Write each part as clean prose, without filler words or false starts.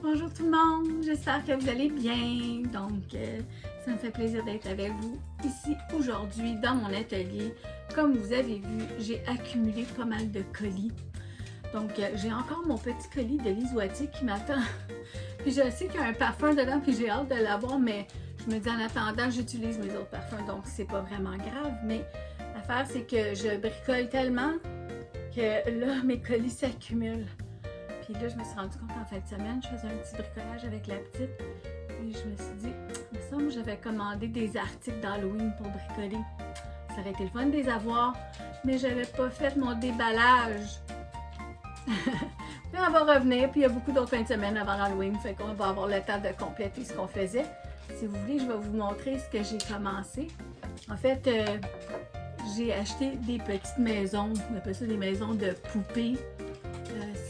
Bonjour tout le monde, j'espère que vous allez bien. Donc, ça me fait plaisir d'être avec vous ici aujourd'hui dans mon atelier. Comme vous avez vu, j'ai accumulé pas mal de colis. Donc, j'ai encore mon petit colis de Lisoati qui m'attend. Puis je sais qu'il y a un parfum dedans, puis j'ai hâte de l'avoir, mais je me dis en attendant, j'utilise mes autres parfums, donc c'est pas vraiment grave. Mais l'affaire, c'est que je bricole tellement que là, mes colis s'accumulent. Puis là, je me suis rendu compte en fin de semaine, je faisais un petit bricolage avec la petite. Et je me suis dit, il me semble que j'avais commandé des articles d'Halloween pour bricoler. Ça aurait été le fun de les avoir, mais j'avais pas fait mon déballage. Mais on va revenir, puis il y a beaucoup d'autres fins de semaine avant Halloween, fait qu'on va avoir le temps de compléter ce qu'on faisait. Si vous voulez, je vais vous montrer ce que j'ai commencé. En fait, j'ai acheté des petites maisons, on appelle ça des maisons de poupées.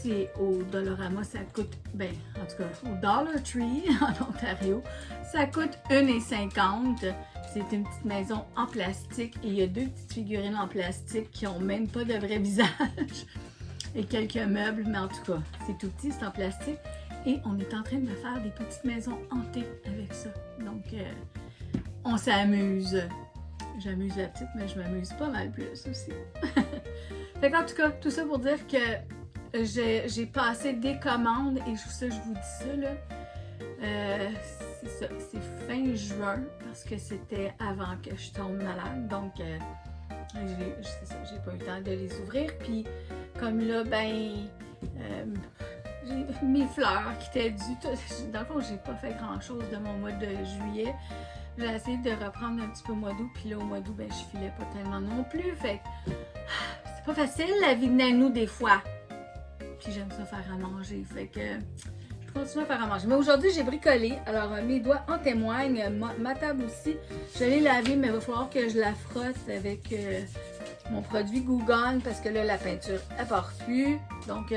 C'est au Dollarama, ça coûte, ben, en tout cas, au Dollar Tree en Ontario, ça coûte 1,50 $. C'est une petite maison en plastique et il y a deux petites figurines en plastique qui n'ont même pas de vrai visage et quelques meubles, mais en tout cas, c'est tout petit, c'est en plastique et on est en train de faire des petites maisons hantées avec ça. Donc, on s'amuse. J'amuse la petite, mais je m'amuse pas mal plus aussi. Fait qu'en tout cas, tout ça pour dire que j'ai passé des commandes et ça, je vous dis ça, là. C'est ça, c'est fin juin parce que c'était avant que je tombe malade. Donc, j'ai pas eu le temps de les ouvrir. Puis, comme là, ben, j'ai mes fleurs qui étaient dues. Dans le fond, j'ai pas fait grand chose de mon mois de juillet. J'ai essayé de reprendre un petit peu au mois d'août. Puis là, au mois d'août, ben, je filais pas tellement non plus. Fait que c'est pas facile la vie de nanou des fois. Puis j'aime ça faire à manger, fait que je continue à faire à manger. Mais aujourd'hui, j'ai bricolé, alors mes doigts en témoignent, ma table aussi. Je l'ai lavée, mais il va falloir que je la frotte avec mon produit Goo Gone parce que là, la peinture, elle part plus. Donc,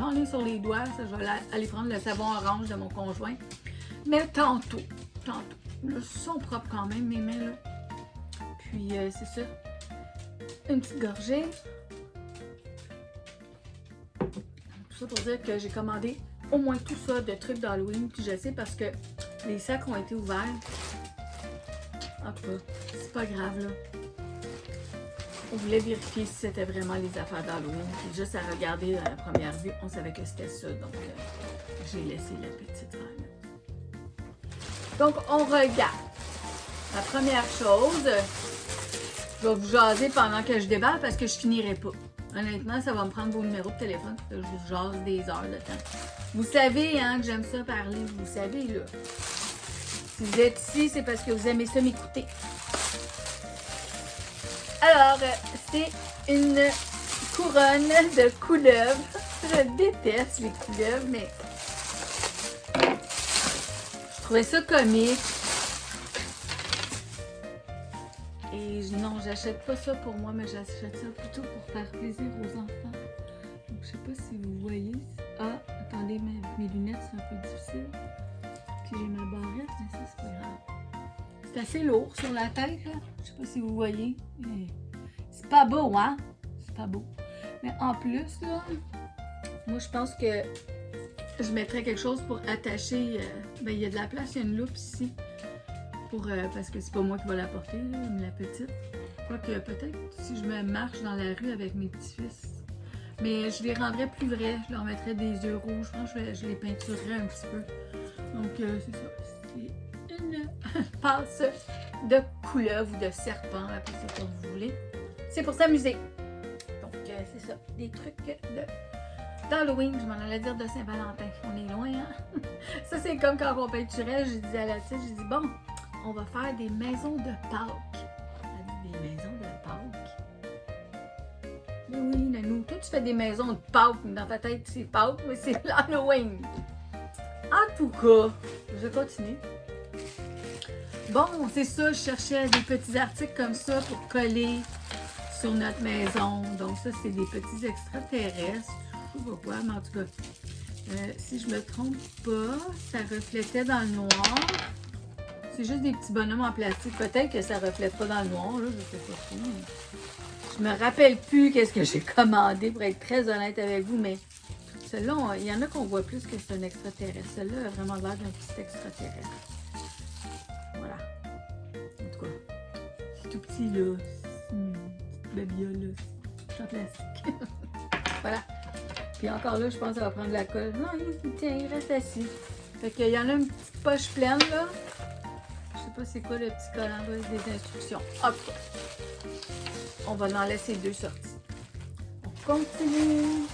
j'en ai sur les doigts, ça, je vais aller prendre le savon orange de mon conjoint. Mais tantôt. Là, sont propres quand même, mes mains, là. Puis, c'est ça. Une petite gorgée. Tout ça pour dire que j'ai commandé au moins tout ça de trucs d'Halloween. Puis je sais parce que les sacs ont été ouverts. En tout cas, c'est pas grave là. On voulait vérifier si c'était vraiment les affaires d'Halloween. Puis juste à regarder à la première vue, on savait que c'était ça. Donc j'ai laissé la petite faire là. Donc on regarde. La première chose, je vais vous jaser pendant que je déballe parce que je finirai pas. Honnêtement, ça va me prendre vos numéros de téléphone pour que je vous jase des heures de temps. Vous savez hein, que j'aime ça parler, vous savez là. Si vous êtes ici, c'est parce que vous aimez ça m'écouter. Alors, c'est une couronne de couleuvres. Je déteste les couleuvres, mais je trouvais ça comique. Et non, j'achète pas ça pour moi, mais j'achète ça plutôt pour faire plaisir aux enfants. Donc, je sais pas si vous voyez. Ah, attendez, mes lunettes sont un peu difficiles. Puis j'ai ma barrette, mais ça, c'est pas grave. C'est assez lourd sur la tête, là. Je sais pas si vous voyez. C'est pas beau, hein? C'est pas beau. Mais en plus, là, moi, je pense que je mettrais quelque chose pour attacher. Ben, il y a de la place, il y a une loupe ici. Parce que c'est pas moi qui vais la porter, là, la petite. Quoique peut-être si je me marche dans la rue avec mes petits-fils. Mais je les rendrais plus vrais, je leur mettrais des yeux rouges. Je pense que je les peinturerais un petit peu. Donc c'est ça. C'est une passe de couleuvre ou de serpent, appelez ça comme vous voulez. C'est pour s'amuser. Donc c'est ça. Des trucs d'Halloween, je m'en allais dire de Saint-Valentin. On est loin, hein? Ça c'est comme quand on peinturait, j'ai dit à la petite, j'ai dit bon. On va faire des maisons de Pâques. Des maisons de Pâques. Oui, Nanou, toi tu fais des maisons de Pâques. Dans ta tête, c'est Pâques, mais c'est l'Halloween. En tout cas, je continue. Bon, c'est ça, je cherchais des petits articles comme ça pour coller sur notre maison. Donc ça, c'est des petits extraterrestres. Je sais pas quoi, mais en tout cas, si je me trompe pas, ça reflétait dans le noir. C'est juste des petits bonhommes en plastique. Peut-être que ça ne reflète pas dans le noir, là, je sais pas trop. Je me rappelle plus qu'est-ce que j'ai commandé, pour être très honnête avec vous, mais Celle-là, il y en a qu'on voit plus que c'est un extraterrestre. Celle-là a vraiment l'air d'un petit extraterrestre. Voilà. En tout cas, c'est tout petit, là. C'est une petite babiole, là. C'est en plastique. Voilà. Puis encore là, je pense que ça va prendre de la colle. Non, il reste assis. Fait qu'il y en a une petite poche pleine, là. Je sais pas c'est quoi le petit collant des instructions. Hop! On va en laisser 2 sorties. On continue.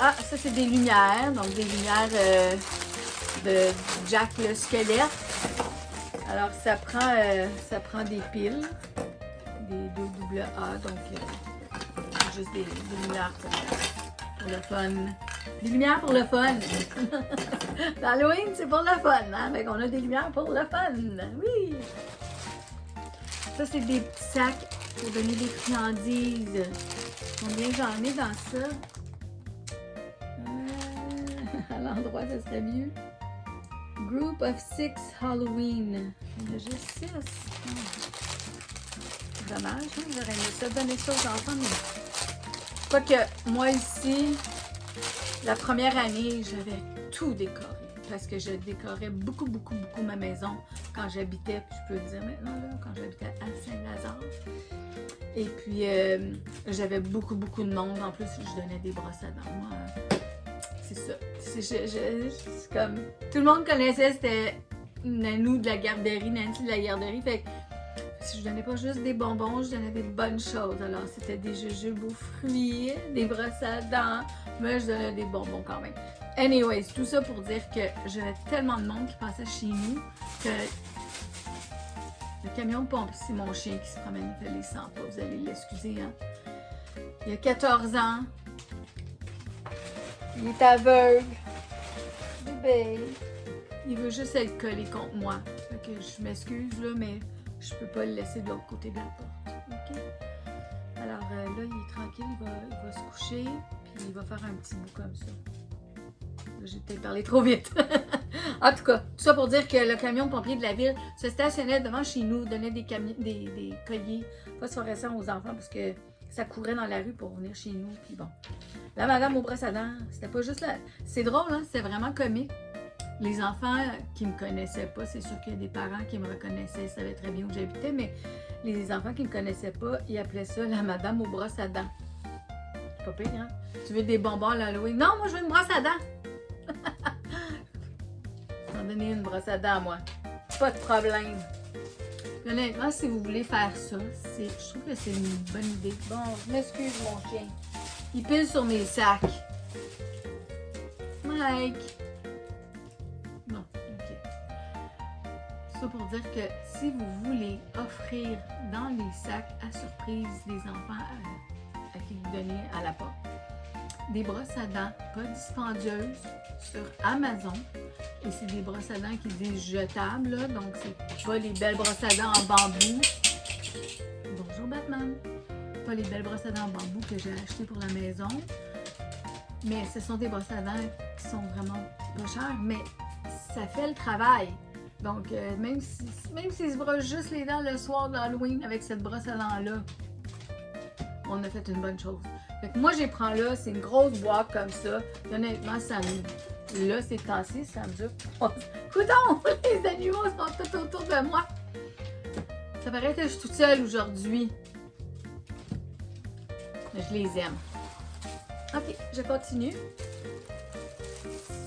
Ah, ça c'est des lumières. Donc des lumières de Jack le squelette. Alors ça prend des piles. Des 2 AA. Donc juste des lumières pour le fun. Des lumières pour le fun. L'Halloween, c'est pour le fun. Hein? Fait qu'on a des lumières pour le fun. Oui! Ça, c'est des petits sacs pour donner des friandises. Combien j'en ai dans ça? À l'endroit, ça serait mieux. Group of 6 Halloween. Il y en a juste 6. Dommage, hein? J'aurais aimé ça donner ça aux enfants, mais... Quoique, moi ici, la première année, j'avais tout décoré. Parce que je décorais beaucoup ma maison quand j'habitais, puis je peux le dire maintenant, là, quand j'habitais à Saint-Lazare. Et puis, j'avais beaucoup de monde. En plus, je donnais des brosses à dents. Moi, c'est ça. C'est comme... Tout le monde connaissait, c'était Nanou de la garderie, Nancy de la garderie. Fait que je donnais pas juste des bonbons, je donnais des bonnes choses. Alors, c'était des jujubes aux fruits, des brosses à dents, mais je donnais des bonbons quand même. Anyways, tout ça pour dire que j'avais tellement de monde qui passait chez nous que le camion de pompe, c'est mon chien qui se promène, il fait les 100 pas, vous allez l'excuser, hein. Il a 14 ans. Il est aveugle. Bébé. Il veut juste être collé contre moi. Fait que je m'excuse, là, mais je peux pas le laisser de l'autre côté de la porte. OK? Alors là, il est tranquille, il va se coucher, puis il va faire un petit bout comme ça. J'ai peut-être parlé trop vite. En tout cas, tout ça pour dire que le camion de pompier de la ville se stationnait devant chez nous, donnait des colliers phosphorescents aux enfants parce que ça courait dans la rue pour venir chez nous. Puis bon, la madame aux brosses à dents, c'était pas juste là. C'est drôle, hein? C'était vraiment comique. Les enfants qui me connaissaient pas, c'est sûr qu'il y a des parents qui me reconnaissaient, ils savaient très bien où j'habitais, mais les enfants qui me connaissaient pas, ils appelaient ça la madame aux brosses à dents. Pas pire, hein? Tu veux des bonbons à l'Halloween? Non, moi je veux une brosse à dents! M'en donner une brosse à dents, moi. Pas de problème. Honnêtement, si vous voulez faire ça, je trouve que c'est une bonne idée. Bon, je m'excuse, mon chien. Il pile sur mes sacs. Mike. Non, ok. Ça pour dire que si vous voulez offrir dans les sacs à surprise des enfants à qui vous donnez à la porte, des brosses à dents pas dispendieuses sur Amazon. Et c'est des brosses à dents qui disent jetables, là, donc c'est pas les belles brosses à dents en bambou. Bonjour Batman! Pas les belles brosses à dents en bambou que j'ai achetées pour la maison. Mais ce sont des brosses à dents qui sont vraiment pas chères, mais ça fait le travail. Donc même s'ils se brossent juste les dents le soir d'Halloween avec cette brosse à dents-là, on a fait une bonne chose. Fait que moi, j'y prends là, c'est une grosse boîte comme ça. Honnêtement, ça me... Là, c'est temps-ci, ça me dure. Coudon! Les animaux sont tout autour de moi. Ça paraît que je suis toute seule aujourd'hui. Mais je les aime. Ok, je continue.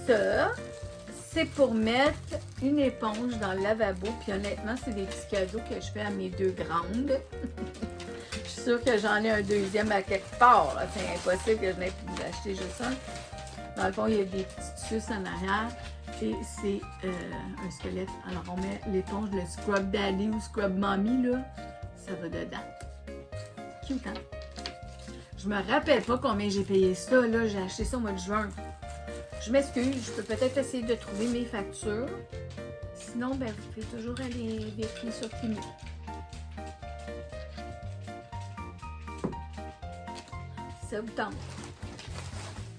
Ça, c'est pour mettre une éponge dans le lavabo. Puis honnêtement, c'est des petits cadeaux que je fais à mes 2 grandes. Je suis sûre que j'en ai un deuxième à quelque part. C'est impossible que je n'aie pu vous acheter juste un. Dans le fond, il y a des petites suces en arrière et c'est un squelette. Alors, on met l'éponge, le Scrub Daddy ou Scrub Mommy, là, ça va dedans. Cute, hein? Je me rappelle pas combien j'ai payé ça, là. J'ai acheté ça au mois de juin. Je m'excuse, je peux peut-être essayer de trouver mes factures. Sinon, ben, vous pouvez toujours aller vérifier sur Temu. Ça vous tente.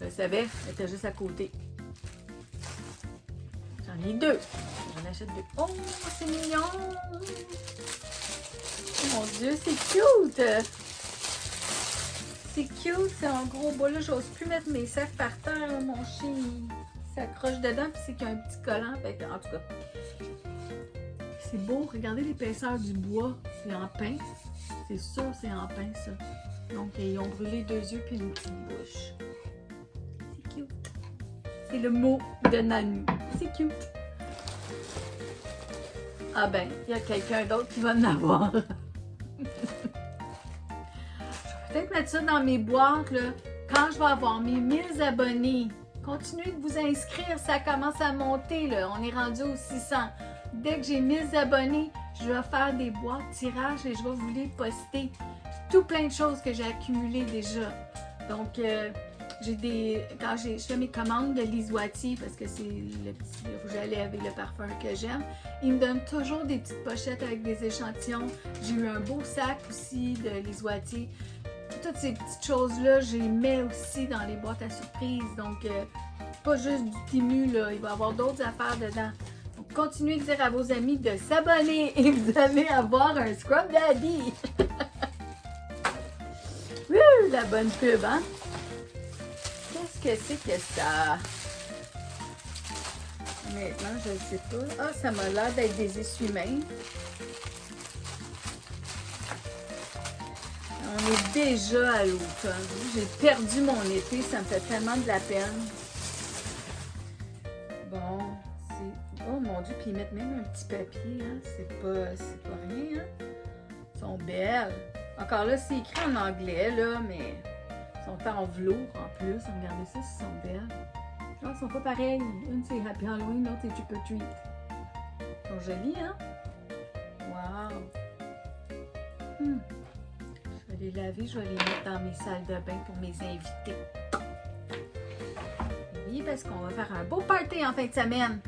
Je le savais, elle était juste à côté. J'en ai 2. J'en achète 2. Oh, c'est mignon! Oh mon Dieu, c'est cute! C'est cute, c'est un gros bas. Là, j'ose plus mettre mes sacs par terre. Là. Mon chien, il s'accroche dedans, puis c'est qu'il y a un petit collant. Fait que, en tout cas, c'est beau. Regardez l'épaisseur du bois. C'est en pin. C'est sûr, c'est en pin, ça. Donc, ils ont brûlé 2 yeux puis une petite bouche. C'est cute. C'est le mot de Nanu. C'est cute. Ah ben, il y a quelqu'un d'autre qui va en avoir. Je vais peut-être mettre ça dans mes boîtes, là. Quand je vais avoir mes 1000 abonnés, continuez de vous inscrire, ça commence à monter, là. On est rendu aux 600. Dès que j'ai 1000 abonnés, je vais faire des boîtes tirages et je vais vous les poster. Tout plein de choses que j'ai accumulées déjà. Donc, quand je fais mes commandes de Lisoitier, parce que c'est le petit rouge à lèvres et le parfum que j'aime, ils me donnent toujours des petites pochettes avec des échantillons. J'ai eu un beau sac aussi de Lisoitier. Toutes ces petites choses-là, je les mets aussi dans les boîtes à surprise. Donc, pas juste du Temu, là. Il va y avoir d'autres affaires dedans. Donc, continuez de dire à vos amis de s'abonner et vous allez avoir un Scrub Daddy. Wouh, la bonne pub, hein? Qu'est-ce que c'est que ça? Maintenant, je ne sais pas. Ah, ça m'a l'air d'être des essuie-mains. On est déjà à l'automne. J'ai perdu mon été, ça me fait tellement de la peine. Bon, c'est... Oh mon Dieu, puis ils mettent même un petit papier, hein? C'est pas rien, hein? Ils sont belles. Encore là, c'est écrit en anglais, là, mais ils sont en velours en plus. Regardez ça, ils sont belles. Non, ils sont pas pareils. Une, c'est Happy Halloween, l'autre, c'est Trick or Treat. Ils sont jolis, hein? Wow! Je vais les laver, je vais les mettre dans mes salles de bain pour mes invités. Oui, parce qu'on va faire un beau party en fin de semaine.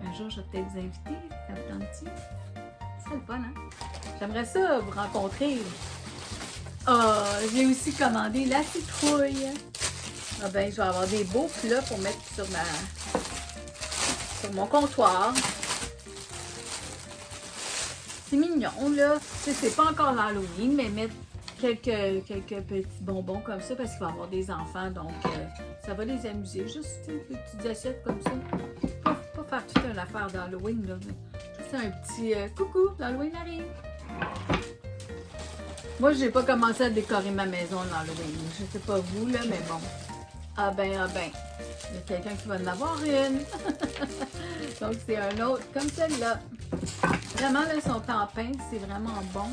Un jour, je vais peut-être vous inviter. Ça vous tente-tu? C'est le fun, hein? J'aimerais ça vous rencontrer. Ah, j'ai aussi commandé la citrouille. Ah ben, je vais avoir des beaux plats pour mettre sur mon comptoir. C'est mignon, là. Tu sais, c'est pas encore l'Halloween, mais mettre quelques petits bonbons comme ça parce qu'il va y avoir des enfants, donc ça va les amuser. Juste des petites assiettes comme ça. Pas faire toute une affaire d'Halloween, là. Juste un petit coucou, l'Halloween arrive. Moi, j'ai pas commencé à décorer ma maison l'Halloween. Je sais pas vous, là, mais bon. Ah ben, il y a quelqu'un qui va en avoir une. Donc, c'est un autre, comme celle-là. Vraiment, là, son en pain, c'est vraiment bon.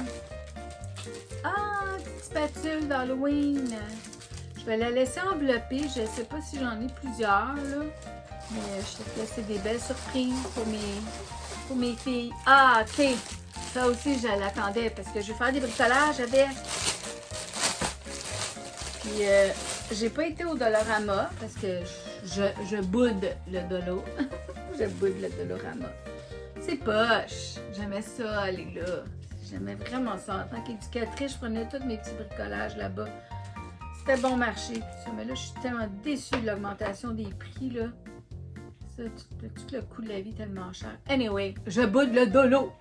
Ah, petite spatule d'Halloween. Je vais la laisser envelopper. Je sais pas si j'en ai plusieurs, là. Mais je sais que c'est des belles surprises pour mes filles. Ah, ok. Ça aussi, je l'attendais parce que je vais faire des bricolages avec. Puis, j'ai pas été au Dollarama parce que je boude le Dolo. Je boude le Dollarama. C'est poche. J'aimais ça, aller là. J'aimais vraiment ça. En tant qu'éducatrice, je prenais tous mes petits bricolages là-bas. C'était bon marché. Tout ça. Mais là, je suis tellement déçue de l'augmentation des prix, là. Ça, tout le coût de la vie est tellement cher. Anyway, je boude le Dolo.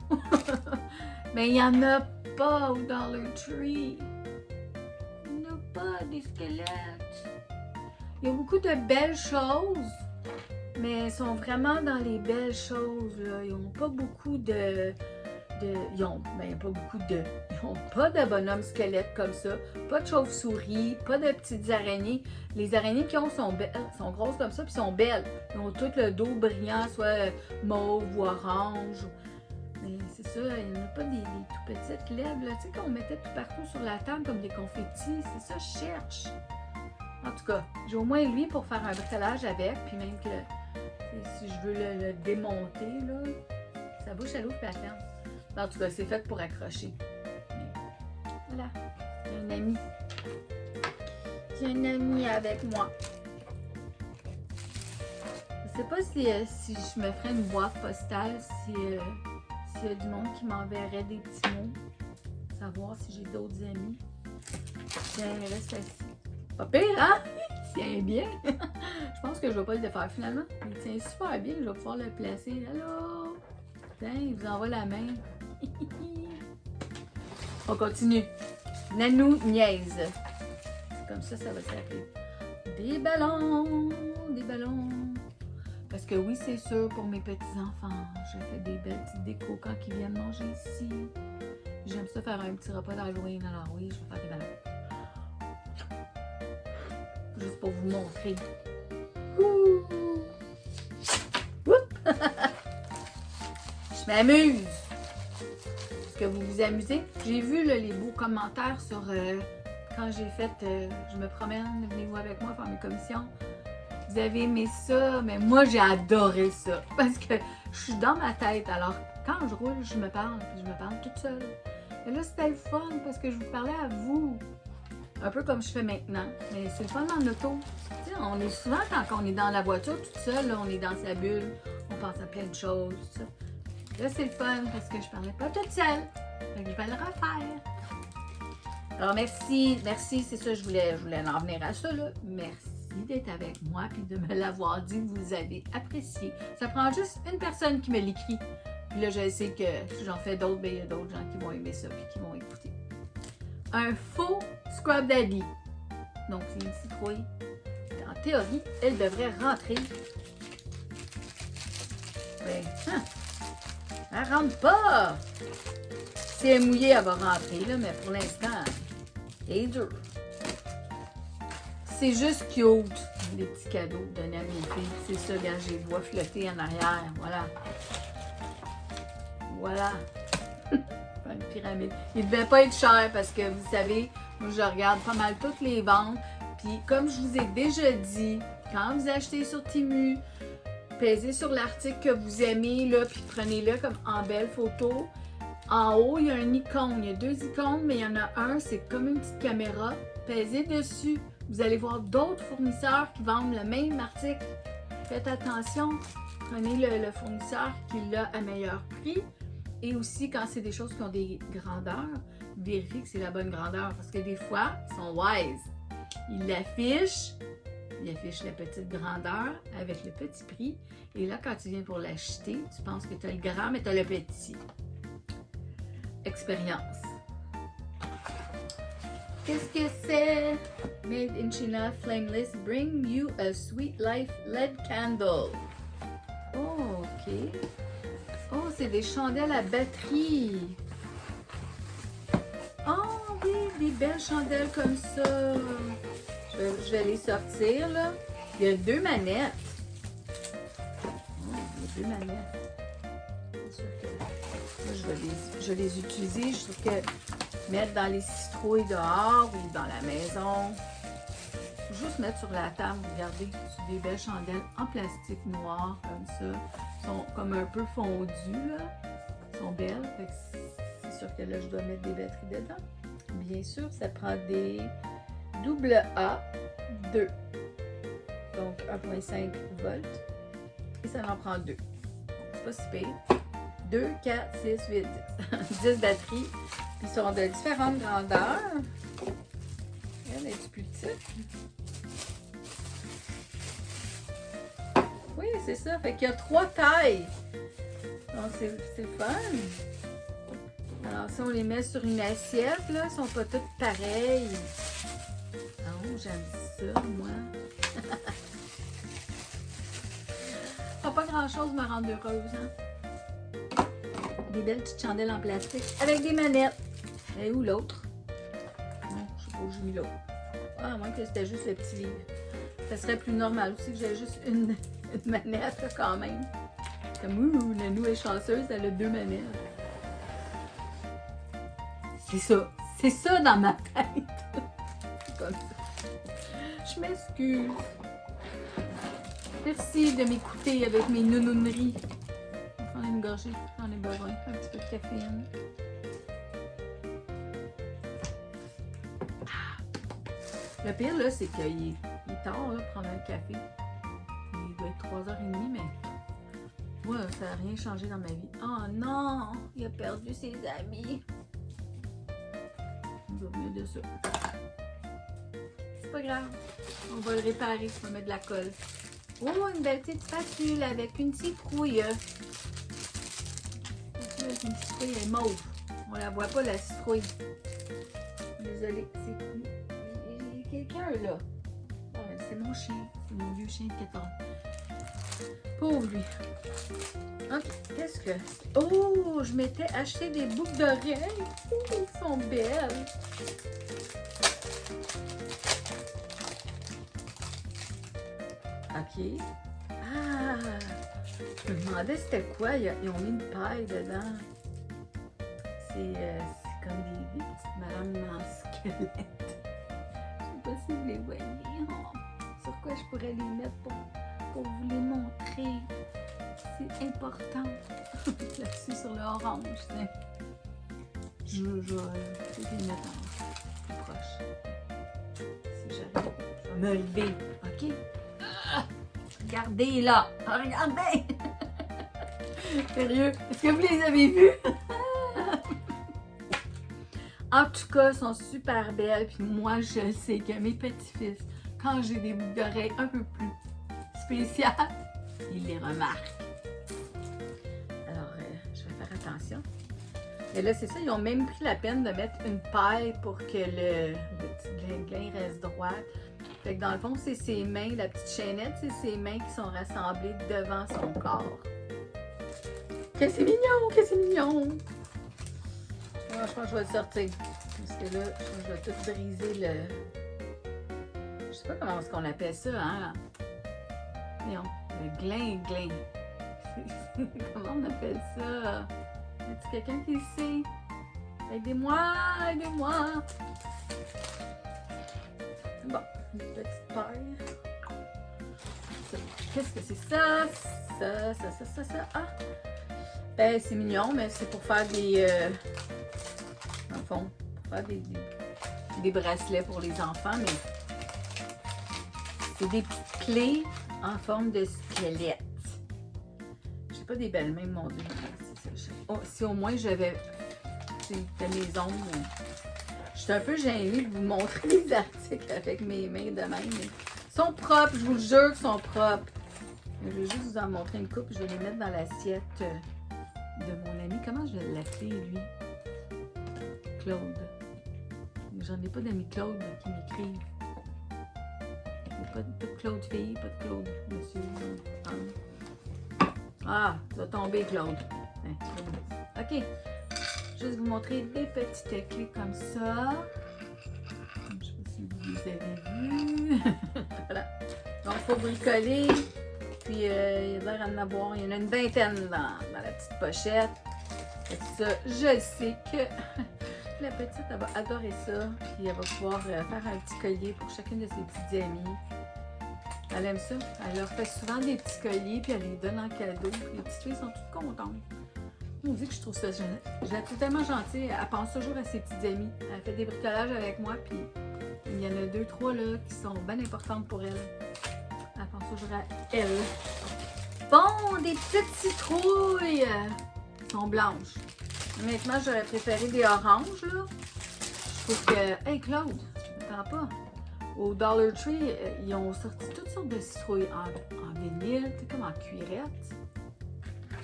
Mais il n'y en a pas au Dollar Tree. Il n'y en a pas des squelettes. Il y a beaucoup de belles choses, mais ils sont vraiment dans les belles choses, là. Ils n'ont pas beaucoup ils n'ont pas de bonhomme squelette comme ça, pas de chauve-souris, pas de petites araignées. Les araignées qu'ils ont sont grosses comme ça, puis sont belles. Ils ont tout le dos brillant, soit mauve ou orange. Mais c'est ça, il n'y en a pas des tout petites lèvres, là, tu sais, qu'on mettait tout partout sur la table comme des confettis. C'est ça, je cherche. En tout cas, j'ai au moins lui pour faire un bricolage avec, puis même que si je veux le démonter, là, sa bouche à l'eau puis la ferme. En tout cas, c'est fait pour accrocher. Mais, voilà, j'ai une amie. J'ai une amie avec moi. Je sais pas si je me ferais une boîte postale, s'il y a du monde qui m'enverrait des petits mots. Savoir si j'ai d'autres amis. Tiens, reste assis. Pas pire, hein? Il tient bien. Je pense que je vais pas le défaire finalement. Il tient super bien. Je vais pouvoir le placer. Allô? Tiens, il vous envoie la main. On continue. Nanou niaise. C'est comme ça va s'appeler. Des ballons, des ballons. Parce que oui, c'est sûr, pour mes petits-enfants, je fais des belles petites décos quand ils viennent manger ici. J'aime ça faire un petit repas d'Halloween, alors oui, je vais faire des ballons. Juste pour vous montrer. Je m'amuse. Est-ce que vous vous amusez? J'ai vu là, les beaux commentaires sur quand j'ai fait je me promène, venez-vous avec moi faire mes commissions. Vous avez aimé ça, mais moi j'ai adoré ça parce que je suis dans ma tête. Alors quand je roule, je me parle, puis je me parle toute seule. Et là c'était le fun parce que je vous parlais à vous, un peu comme je fais maintenant. Mais c'est le fun en auto. Tu sais, on est souvent quand on est dans la voiture toute seule, là, on est dans sa bulle, on pense à plein de choses, tout ça. Là c'est le fun parce que je parlais pas toute seule. Fait que je vais le refaire. Alors merci, c'est ça, je voulais en venir à ça là. Merci d'être avec moi puis de me l'avoir dit que vous avez apprécié. Ça prend juste une personne qui me l'écrit. Puis là, je sais que si j'en fais d'autres, bien, il y a d'autres gens qui vont aimer ça puis qui vont écouter. Un faux Scrub Daddy. Donc, c'est une citrouille. En théorie, elle devrait rentrer. Ben, elle rentre pas! Si elle est mouillée, elle va rentrer, là, mais pour l'instant, elle est dure. C'est juste cute, les petits cadeaux donnés à mes filles. C'est ça, regarde, je les vois flotter en arrière. Voilà. Voilà. Une pyramide. Il ne devait pas être cher parce que, vous savez, moi, je regarde pas mal toutes les ventes. Puis, comme je vous ai déjà dit, quand vous achetez sur Temu, pesez sur l'article que vous aimez, là, puis prenez-le comme en belle photo. En haut, il y a une icône. Il y a deux icônes, mais il y en a un, c'est comme une petite caméra. Pesez dessus. Vous allez voir d'autres fournisseurs qui vendent le même article. Faites attention. Prenez le fournisseur qui l'a à meilleur prix. Et aussi, quand c'est des choses qui ont des grandeurs, vérifiez que c'est la bonne grandeur. Parce que des fois, ils sont wise. Ils affichent la petite grandeur avec le petit prix. Et là, quand tu viens pour l'acheter, tu penses que tu as le grand, mais tu as le petit. Expérience. Qu'est-ce que c'est? Made in China, flameless, bring you a sweet life LED candle. Oh, ok. Oh, c'est des chandelles à batterie. Oh oui, des belles chandelles comme ça. Je vais les sortir, là. Il y a deux manettes. Oh, il y a deux manettes. C'est sûr que là, je vais les utiliser. Je trouve que mettre dans les citrouilles dehors ou dans la maison. Juste mettre sur la table, regardez, c'est des belles chandelles en plastique noir comme ça. Elles sont comme un peu fondues, là. Elles sont belles. C'est sûr que là, je dois mettre des batteries dedans. Bien sûr, ça prend des AA 2. Donc 1.5 volts. Et ça en prend 2. C'est pas si pire. 2, 4, 6, 8, 10. 10 batteries. Puis ils sont de différentes grandeurs. Elle est plus petite. Oui, c'est ça. Fait qu'il y a 3 tailles. Donc, c'est fun. Alors, si on les met sur une assiette, là, elles sont pas toutes pareilles. Non, j'aime ça, moi. Pas grand-chose me rend heureuse, hein? Des belles petites chandelles en plastique avec des manettes. Et où l'autre? Non, je sais pas où j'ai mis l'autre. Ah, à moins que c'était juste le petit livre. Ça serait plus normal aussi que j'avais juste une manette, là, quand même. Comme, Nanou est chanceuse, elle a 2 manettes. C'est ça. C'est ça dans ma tête. C'est comme ça. Je m'excuse. Merci de m'écouter avec mes nounouneries. On va prendre une gorgée, j'en ai besoin. Un petit peu de caféine. Le pire, là, c'est qu'il est tard, là, prendre un café. Il doit être 3h30, mais moi, ça n'a rien changé dans ma vie. Oh non! Il a perdu ses amis. On va venir de ça. C'est pas grave. On va le réparer. On va mettre de la colle. Oh, une belle petite spatule avec une citrouille. Avec une citrouille, elle est mauve. On la voit pas, la citrouille. Désolée, c'est quelqu'un là. Ah, c'est mon chien. C'est mon vieux chien de 14 ans. Pauvre lui. Ok, qu'est-ce que... Oh, je m'étais acheté des boucles d'oreilles. Oh, elles sont belles. Ok. Ah! Je me demandais c'était quoi. Ils ont mis une paille dedans. C'est comme des petites madames en squelette. Je sais pas si vous les voyez. Oh, sur quoi je pourrais les mettre pour vous les montrer. C'est important. Là-dessus sur le orange. Je vais les mettre plus proche. Si j'arrive, je vais me lever. OK? Regardez là! Regardez! Sérieux? Est-ce que vous les avez vus? En tout cas, elles sont super belles. Puis moi, je sais que mes petits-fils, quand j'ai des boucles d'oreilles un peu plus spéciales, ils les remarquent. Alors, je vais faire attention. Et là, c'est ça, ils ont même pris la peine de mettre une paille pour que le petit glinglin reste droit. Fait que dans le fond, c'est ses mains, la petite chaînette, c'est ses mains qui sont rassemblées devant son corps. Que c'est mignon, que c'est mignon! Moi, je pense que je vais le sortir. Parce que là, je vais tout briser le... Je sais pas comment est-ce qu'on appelle ça, hein? Voyons, le glinglin. Comment on appelle ça? Y a-t-il quelqu'un qui le sait? Aidez-moi, aidez-moi! Bon, une petite paille. Qu'est-ce que c'est ça? Ça. Ah! Ben, c'est mignon, mais c'est pour faire des... dans le fond, pour faire des bracelets pour les enfants, mais c'est des petites clés en forme de squelette. J'ai pas des belles mains, mon Dieu. Oh, si au moins j'avais fait mes ongles. Je suis un peu gênée de vous montrer les articles avec mes mains de même. Mais ils sont propres, je vous le jure qu'ils sont propres. Je vais juste vous en montrer une coupe. Je vais les mettre dans l'assiette de mon ami. Comment je vais l'appeler, lui? Claude. J'en ai pas d'amis Claude qui m'écrivent. Pas de Claude fille, pas de Claude monsieur. Ah, ça va tomber, Claude. Ok. Juste vous montrer des petites clés comme ça. Je sais pas si vous les avez vues. Voilà. Donc, il faut bricoler. Puis, il y a l'air à en avoir. Il y en a une vingtaine dans la petite pochette. Et ça, je sais que la petite, elle va adorer ça. Puis, elle va pouvoir faire un petit collier pour chacune de ses petites amies. Elle aime ça. Elle leur fait souvent des petits colliers, puis elle les donne en cadeau. Puis les petites filles sont toutes contentes. On dit que je trouve ça génial. Je la trouve tellement gentille. Elle pense toujours à ses petites amies. Elle fait des bricolages avec moi, puis il y en a 2, 3 là qui sont bien importantes pour elle. Elle pense toujours à elle. Bon, des petites citrouilles. Elles sont blanches. Maintenant, j'aurais préféré des oranges, là. Je trouve que... Hey, Claude, je m'entends pas. Au Dollar Tree, ils ont sorti toutes sortes de citrouilles en vinyle, tu sais, comme en cuirette.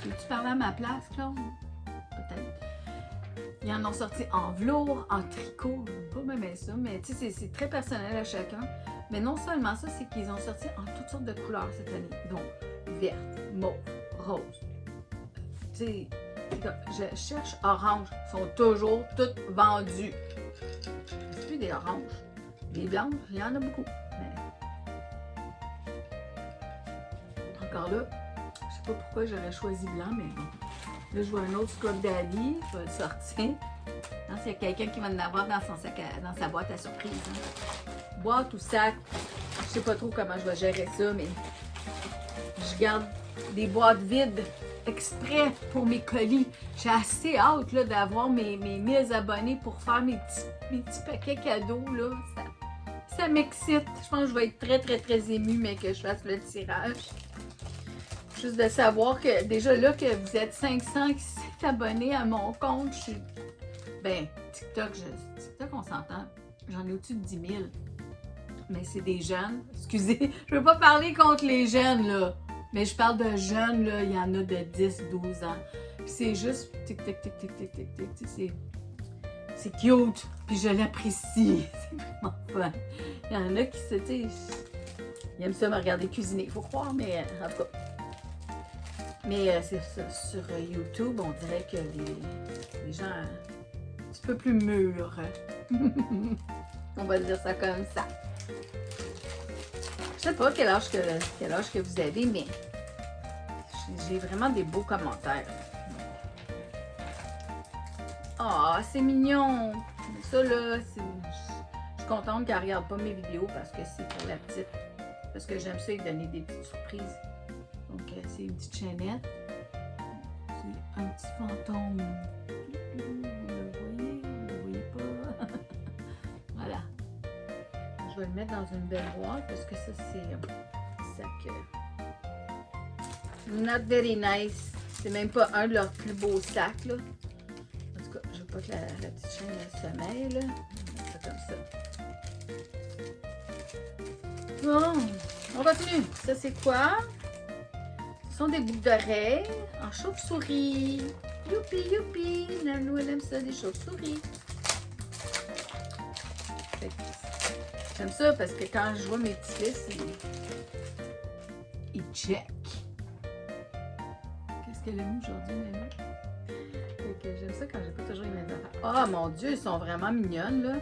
Tu parlé à ma place, Claude? Peut-être. Ils en ont sorti en velours, en tricot. Pas même ça, mais tu sais, c'est très personnel à chacun. Mais non seulement ça, c'est qu'ils ont sorti en toutes sortes de couleurs cette année. Donc, verte, mauve, rose. Tu sais, je cherche orange. Ils sont toujours toutes vendues. C'est plus des oranges. Des blanches, il y en a beaucoup. Mais... Encore là, je sais pas pourquoi j'aurais choisi blanc, mais bon. Là, je vois un autre Scrub Daddy, je vais le sortir. Non, s'il y a quelqu'un qui va en avoir dans son sac, dans sa boîte à surprise. Hein. Boîte ou sac, je sais pas trop comment je vais gérer ça, mais je garde des boîtes vides exprès pour mes colis. J'ai assez hâte là, d'avoir mes 1000 abonnés pour faire mes petits paquets cadeaux. Là. Ça m'excite. Je pense que je vais être très, très, très émue, mais que je fasse le tirage. Juste de savoir que déjà là, que vous êtes 500 qui s'est abonné à mon compte, je suis... Ben, TikTok, on s'entend. J'en ai au-dessus de 10 000. Mais c'est des jeunes. Excusez, je veux pas parler contre les jeunes, là. Mais je parle de jeunes, là. Il y en a de 10, 12 ans. Puis c'est juste tic, tic, tic, tic, tic, tic, tic. C'est cute, puis je l'apprécie. C'est vraiment fun. Il y en a qui se disent, ils aiment ça me regarder cuisiner, il faut croire, mais en tout cas. Mais c'est ça, sur YouTube, on dirait que les gens un petit peu plus mûrs. On va dire ça comme ça. Je sais pas quel âge que vous avez, mais j'ai vraiment des beaux commentaires. Ah, c'est mignon! Ça là, je suis contente qu'elle ne regarde pas mes vidéos parce que c'est pour la petite. Parce que j'aime ça lui donner des petites surprises. Donc, c'est une petite chaînette. C'est un petit fantôme. Vous le voyez pas? Voilà. Je vais le mettre dans une belle boîte parce que ça, c'est un sac. Not very nice. C'est même pas un de leurs plus beaux sacs, là. En tout cas, je veux pas que la petite chaîne se mêle. On va mettre ça comme ça. Bon, on continue. Ça, c'est quoi? Ce sont des boucles d'oreilles en chauve-souris. Youpi, youpi! Nanou, elle aime ça, des chauves-souris. J'aime ça parce que quand je vois mes petits-fils, ils check. Qu'est-ce qu'elle a mis aujourd'hui, Nanou? J'aime ça quand j'ai pas toujours les mêmes affaires. Ah, mon Dieu, ils sont vraiment mignonnes, là.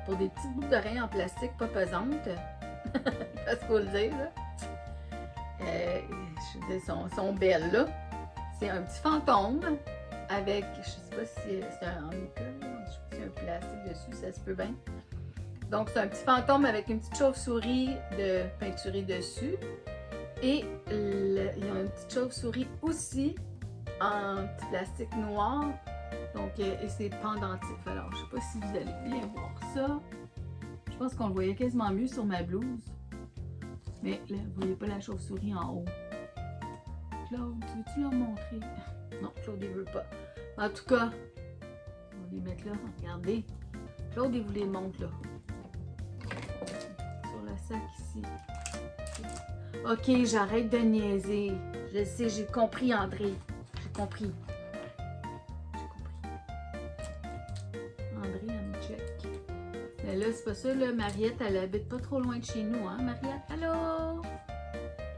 Pour des petites boucles d'oreilles en plastique pas pesantes. Parce qu'il faut le dire, là. Sont belles, là. C'est un petit fantôme avec, je sais pas si c'est un nickel, je sais pas si c'est un plastique dessus, ça se peut bien. Donc, c'est un petit fantôme avec une petite chauve-souris de peinturée dessus. Et il y a une petite chauve-souris aussi en petit plastique noir. Donc, et c'est pendentif. Alors, je sais pas si vous allez bien voir ça. Je pense qu'on le voyait quasiment mieux sur ma blouse. Mais là, vous voyez pas la chauve-souris en haut. Claude, veux-tu leur montrer? Non, Claude, il veut pas. En tout cas, on va les mettre là. Regardez. Claude, il vous les montre là. Sur le sac ici. Ok, j'arrête de niaiser. Je sais, j'ai compris, André. J'ai compris. André, elle me check. Mais là, c'est pas ça, là. Mariette, elle habite pas trop loin de chez nous, hein, Mariette? Allô?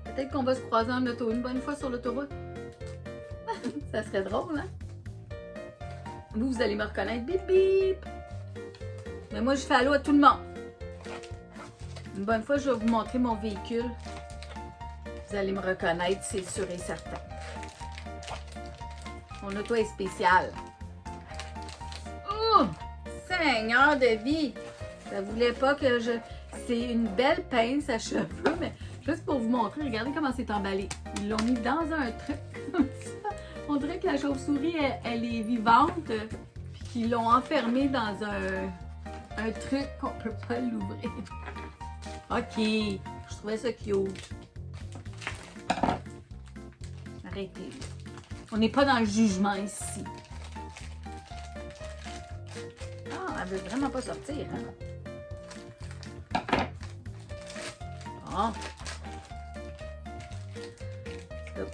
Peut-être qu'on va se croiser en auto une bonne fois sur l'autoroute. Ça serait drôle, hein? Vous allez me reconnaître. Bip, bip! Mais moi, je fais allô à tout le monde. Une bonne fois, je vais vous montrer mon véhicule. Vous allez me reconnaître, c'est sûr et certain. Mon auto est spéciale. Oh! Seigneur de vie! Ça voulait pas que je... C'est une belle pince à cheveux, mais juste pour vous montrer, regardez comment c'est emballé. Ils l'ont mis dans un truc comme ça. On dirait que la chauve-souris, elle est vivante, puis qu'ils l'ont enfermée dans un truc qu'on peut pas l'ouvrir. Ok, je trouvais ça cute. Arrêtez. On n'est pas dans le jugement ici. Ah, elle veut vraiment pas sortir, hein? Bon.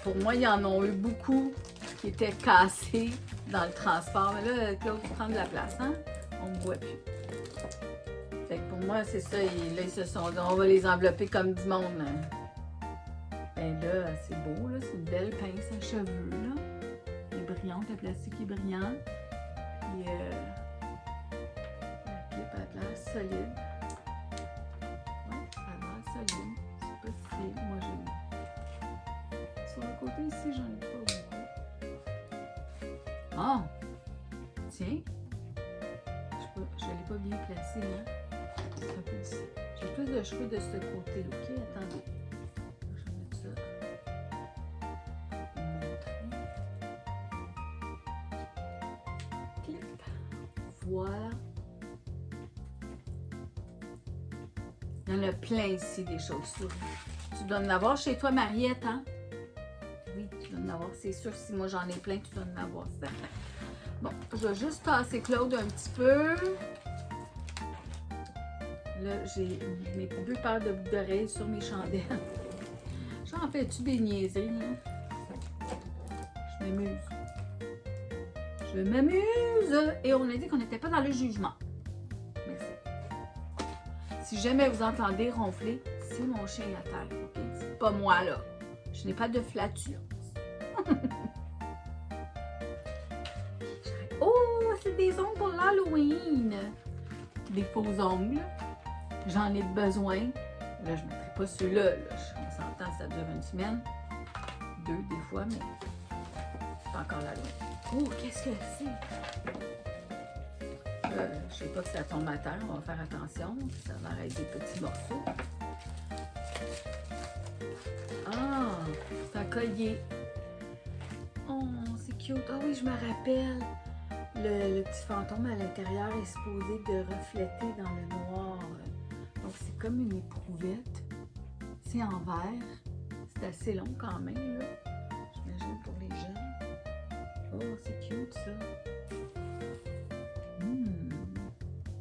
Pour moi, il y en a eu beaucoup qui étaient cassés dans le transport. Mais là, Claude prend de la place, hein? On ne me voit plus. Fait que pour moi, c'est ça. Là, ils se sont dit, on va les envelopper comme du monde. Ben là, c'est beau, là. C'est une belle pince à cheveux, là. Elle est brillante, le plastique est brillant. Puis, la clip a l'air solide. Ouais, elle a l'air solide. Je sais pas si c'est... Moi, j'ai... Sur le côté ici, j'en ai pas beaucoup. Ah! Tiens! Je l'ai pas bien placé, hein? C'est un peu ici. J'ai plus de cheveux de ce côté, ok? Attendez. Je vais mettre ça. Clip. Voilà. Il y en a plein ici des chauves-souris. Tu dois en avoir chez toi, Mariette, hein? Oui, tu dois en avoir. C'est sûr, si moi j'en ai plein, tu dois en avoir ça. Bon, je vais juste tasser Claude un petit peu. Là, j'ai mes deux paires de boucles d'oreilles sur mes chandelles. J'en fais-tu des niaiseries, hein? Je m'amuse. Je Je m'amuse. Et on a dit qu'on n'était pas dans le jugement. Merci. Si jamais vous entendez ronfler, c'est mon chien à terre. Okay? C'est pas moi, là. Je n'ai pas de flatulence. Oh, c'est des ongles pour l'Halloween. Des faux ongles. J'en ai besoin. Là, je ne mettrai pas ceux-là. On s'entend, ça dure une semaine. 2 des fois, mais pas encore l'Halloween. Oh, qu'est-ce que c'est? Je sais pas que ça tombe à terre. On va faire attention. Ça va être des petits morceaux. Ah, c'est un collier. Oh, c'est cute. Ah oui, je me rappelle. Le petit fantôme à l'intérieur est supposé de refléter dans le noir. Donc, c'est comme une éprouvette. C'est en verre. C'est assez long quand même, là. J'imagine pour les jeunes. Oh, c'est cute, ça.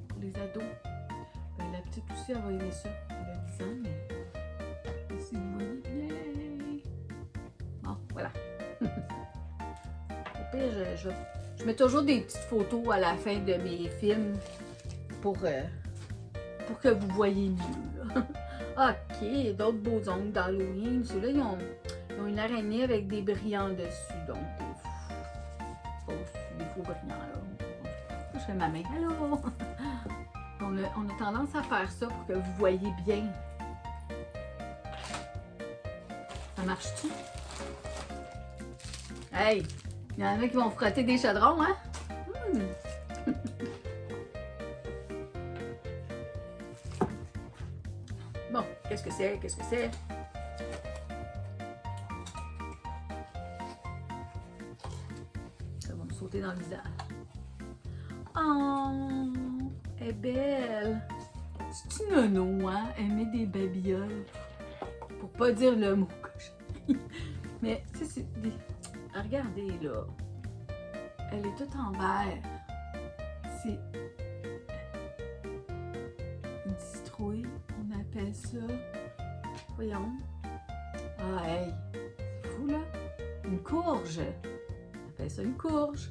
Pour les ados. Ben, la petite aussi, elle va aimer ça. Elle a 10 ans, mais si vous voyez bien. Bon, voilà. Au pire, je mets toujours des petites photos à la fin de mes films pour que vous voyez mieux. Là. OK, d'autres beaux ongles d'Halloween. Ceux-là, ils ont une araignée avec des brillants dessus. Donc, des faux brillants. Là. Je fais ma main. Allô! On a tendance à faire ça pour que vous voyez bien. Ça marche-tu? Hey! Il y en a qui vont frotter des chaudrons, hein? Bon, qu'est-ce que c'est? Qu'est-ce que c'est? Ça va me sauter dans le visage. Oh! Elle est belle! C'est une nono, hein? Elle met des babioles. Pour pas dire le mot cochonnerie. Mais, tu sais, c'est des... Regardez, là. Elle est toute en verre. C'est... Distrouille, on appelle ça. Voyons. Ah, hey! C'est fou, là. Une courge. On appelle ça une courge.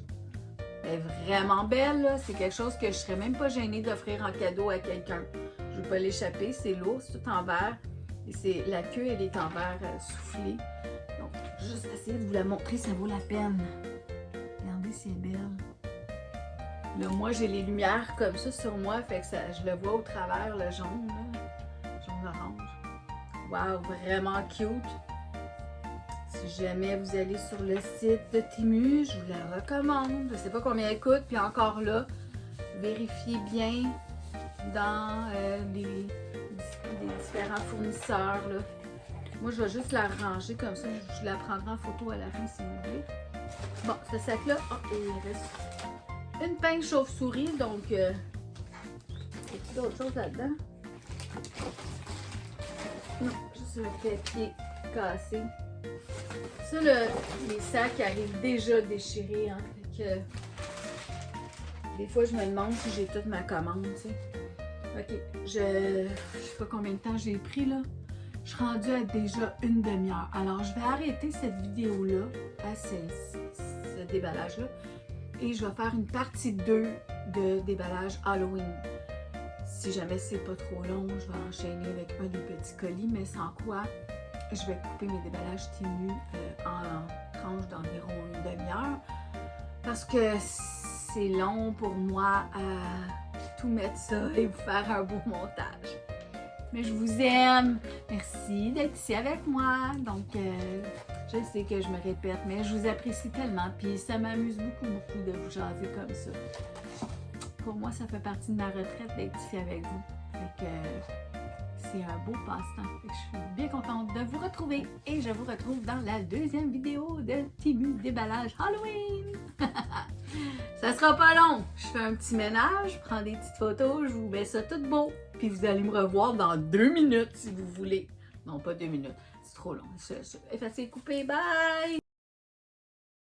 Elle est vraiment belle, là. C'est quelque chose que je serais même pas gênée d'offrir en cadeau à quelqu'un. Je ne veux pas l'échapper. C'est lourd, c'est tout en verre. Et la queue, elle est en verre soufflé. Donc, juste essayer de vous la montrer, ça vaut la peine. Regardez, c'est belle. Là, moi, j'ai les lumières comme ça sur moi, fait que je le vois au travers, le jaune, là. Jaune-orange. Wow, vraiment cute. Si jamais vous allez sur le site de Temu, je vous la recommande. Je ne sais pas combien elle coûte, puis encore là, vérifiez bien dans les différents fournisseurs, là. Moi, je vais juste la ranger comme ça. Je la prendrai en photo à la fin si vous voulez. Bon, ce sac-là, il reste une pince chauve-souris, donc il y a d'autres choses là-dedans. Non, juste le papier cassé. Ça, les sacs arrivent déjà déchirés, hein, fait que des fois, je me demande si j'ai toute ma commande, tu sais. Ok, je sais pas combien de temps j'ai pris, là. Je suis rendue à déjà une demi-heure. Alors, je vais arrêter cette vidéo-là à ce déballage-là. Et je vais faire une partie 2 de déballage Halloween. Si jamais c'est pas trop long, je vais enchaîner avec un des petits colis, mais sans quoi, je vais couper mes déballages Temu en tranches d'environ une demi-heure. Parce que c'est long pour moi à tout mettre ça et vous faire un beau montage. Mais je vous aime. Merci d'être ici avec moi. Donc, je sais que je me répète, mais je vous apprécie tellement. Puis, ça m'amuse beaucoup de vous jaser comme ça. Pour moi, ça fait partie de ma retraite d'être ici avec vous. Fait que c'est un beau passe-temps. Je suis bien contente de vous retrouver. Et je vous retrouve dans la deuxième vidéo de Temu déballage Halloween. Ça sera pas long. Je fais un petit ménage, je prends des petites photos, je vous mets ça tout beau. Puis vous allez me revoir dans 2 minutes si vous voulez. Non, pas 2 minutes. C'est trop long. Effacer, couper, bye!